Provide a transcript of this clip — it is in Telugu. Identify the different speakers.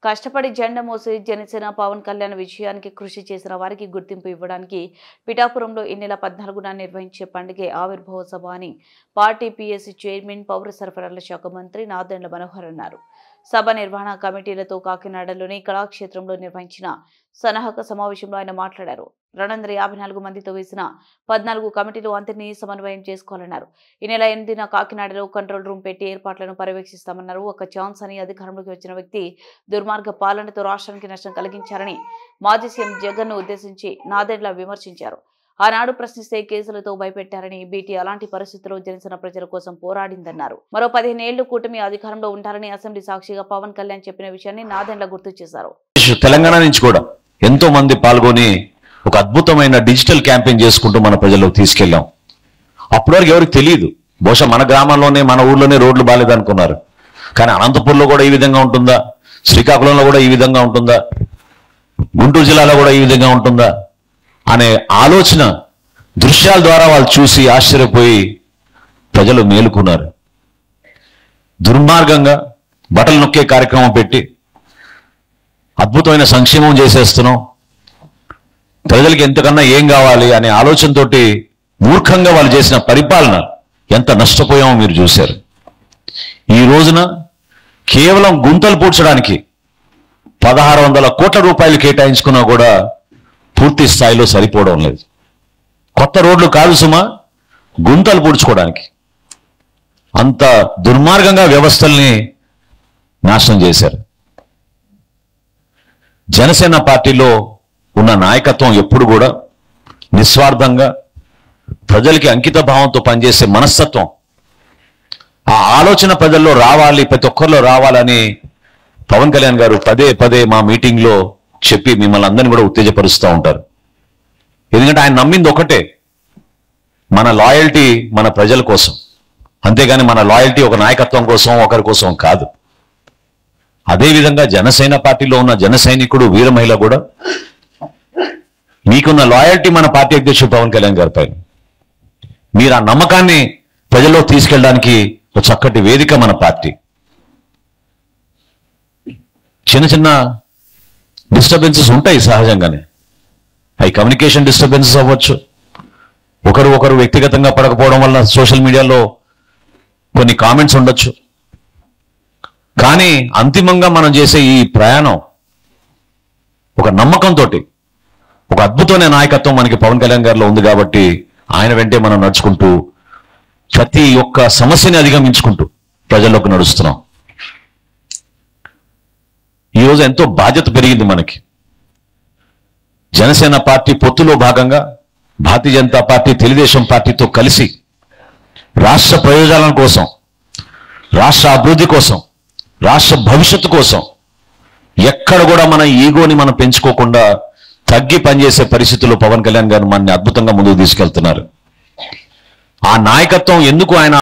Speaker 1: కష్టపడి జెండా మోసి జనసేన పవన్ కళ్యాణ్ విజయానికి కృషి చేసిన వారికి గుర్తింపు ఇవ్వడానికి పిఠాపురంలో ఈ నెల 14న నిర్వహించే పండుగ ఆవిర్భావ సభ అని పార్టీ పీఎస్సీ చైర్మన్ పౌర సరఫరాల శాఖ మంత్రి నాదెండ్ల మనోహర్ అన్నారు. సభ నిర్వహణ కమిటీలతో కాకినాడలోని కళాక్షేత్రంలో నిర్వహించిన సన్నాహక సమావేశంలో ఆయన మాట్లాడారు. 254 మందితో వేసిన 14 కమిటీలు అందరినీ సమన్వయం చేసుకోవాలన్నారు. ఈ నెల 8న కాకినాడలో కంట్రోల్ రూమ్ పెట్టి ఏర్పాట్లను పర్యవేక్షిస్తామన్నారు. ఒక ఛాన్స్ అని అధికారంలోకి వచ్చిన వ్యక్తి దుర్మార్గ పాలనతో రాష్ట్రానికి నష్టం కలిగించారని మాజీ సీఎం జగన్ను ఉద్దేశించి నాదెండ్ల విమర్శించారు. ఆనాడు ప్రశ్నిస్తే కేసులతో భయపెట్టారని, బీటీ అలాంటి పరిస్థితుల్లో జనసేన ప్రజల కోసం పోరాడిందన్నారు. మరో 15 ఏళ్లు కూటమి అధికారంలో ఉంటారని అసెంబ్లీ సాక్షిగా పవన్ కళ్యాణ్ చెప్పిన విషయాన్ని నాదెండ్ల గుర్తు చేశారు.
Speaker 2: తెలంగాణ నుంచి కూడా ఎంతో మంది పాల్గొని ఒక అద్భుతమైన డిజిటల్ క్యాంపెయిన్ చేసుకుంటూ మన ప్రజల్లోకి తీసుకెళ్లాం. అప్పటి వరకు ఎవరికి తెలియదు. బహుశా మన గ్రామంలోనే మన ఊర్లోనే రోడ్లు బాలేదనుకున్నారు. కానీ అనంతపూర్లో కూడా ఈ విధంగా ఉంటుందా, శ్రీకాకుళంలో కూడా ఈ విధంగా ఉంటుందా, గుంటూరు జిల్లాలో కూడా ఈ విధంగా ఉంటుందా అనే ఆలోచన దృశ్యాల ద్వారా వాళ్ళు చూసి ఆశ్చర్యపోయి ప్రజలు మేలుకున్నారు. దుర్మార్గంగా బట్టలు నొక్కే కార్యక్రమం పెట్టి అద్భుతమైన సంక్షేమం చేసేస్తున్నాం, ప్రజలకి ఎంతకన్నా ఏం కావాలి అనే ఆలోచనతో మూర్ఖంగా వాళ్ళు చేసిన పరిపాలన ఎంత నష్టపోయామో మీరు చూశారు. ఈ రోజున కేవలం గుంతలు పూడ్చడానికి 1600 కోట్ల రూపాయలు కేటాయించుకున్నా కూడా పూర్తి స్థాయిలో సరిపోవడం లేదు. కొత్త రోడ్లు కాదు సుమా, గుంతలు పూడ్చుకోవడానికి అంత దుర్మార్గంగా వ్యవస్థల్ని నాశనం చేశారు. జనసేన పార్టీలో ఉన్న నాయకత్వం ఎప్పుడు కూడా నిస్వార్థంగా ప్రజలకి అంకిత భావంతో పనిచేసే మనస్తత్వం, ఆ ఆలోచన ప్రజల్లో రావాలి, ప్రతి ఒక్కరిలో రావాలని పవన్ కళ్యాణ్ గారు పదే పదే మా మీటింగ్లో చెప్పి మిమ్మల్ని అందరినీ కూడా ఉత్తేజపరుస్తూ ఉంటారు. ఎందుకంటే ఆయన నమ్మింది ఒకటే, మన లాయల్టీ మన ప్రజల కోసం, అంతేగాని మన లాయల్టీ ఒక నాయకత్వం కోసం ఒకరి కోసం కాదు. అదేవిధంగా జనసేన పార్టీలో ఉన్న జన సైనికుడు వీర మహిళ కూడా మీకున్న లాయల్టీ మన పార్టీ అధ్యక్షుడు పవన్ కళ్యాణ్ గారి పైన. మీరు ఆ నమ్మకాన్ని ప్రజల్లో తీసుకెళ్ళడానికి ఒక చక్కటి వేదిక మన పార్టీ. చిన్న చిన్న డిస్టర్బెన్సెస్ ఉంటాయి సహజంగానే. అవి కమ్యూనికేషన్ డిస్టర్బెన్సెస్ అవ్వచ్చు, ఒకరు వ్యక్తిగతంగా పడకపోవడం వల్ల సోషల్ మీడియాలో కొన్ని కామెంట్స్ ఉండొచ్చు. కానీ అంతిమంగా మనం చేసే ఈ ప్రయాణం ఒక నమ్మకంతో, ఒక అద్భుతమైన నాయకత్వం మనకి పవన్ కళ్యాణ్ గారిలో ఉంది కాబట్టి ఆయన వెంటే మనం నడుచుకుంటూ ప్రతి ఒక్క సమస్యని అధిగమించుకుంటూ ప్రజల్లోకి నడుస్తున్నాం. ఈరోజు ఎంతో బాధ్యత పెరిగింది మనకి. జనసేన పార్టీ పొత్తులో భాగంగా భారతీయ జనతా పార్టీ తెలుగుదేశం పార్టీతో కలిసి రాష్ట్ర ప్రయోజనాల కోసం, రాష్ట్ర అభివృద్ధి కోసం, రాష్ట్ర భవిష్యత్తు కోసం ఎక్కడ కూడా మన ఈగోని మనం పెంచుకోకుండా తగ్గి పనిచేసే పరిస్థితుల్లో పవన్ కళ్యాణ్ గారు మనని అద్భుతంగా ముందుకు తీసుకెళ్తున్నారు. ఆ నాయకత్వం ఎందుకు ఆయన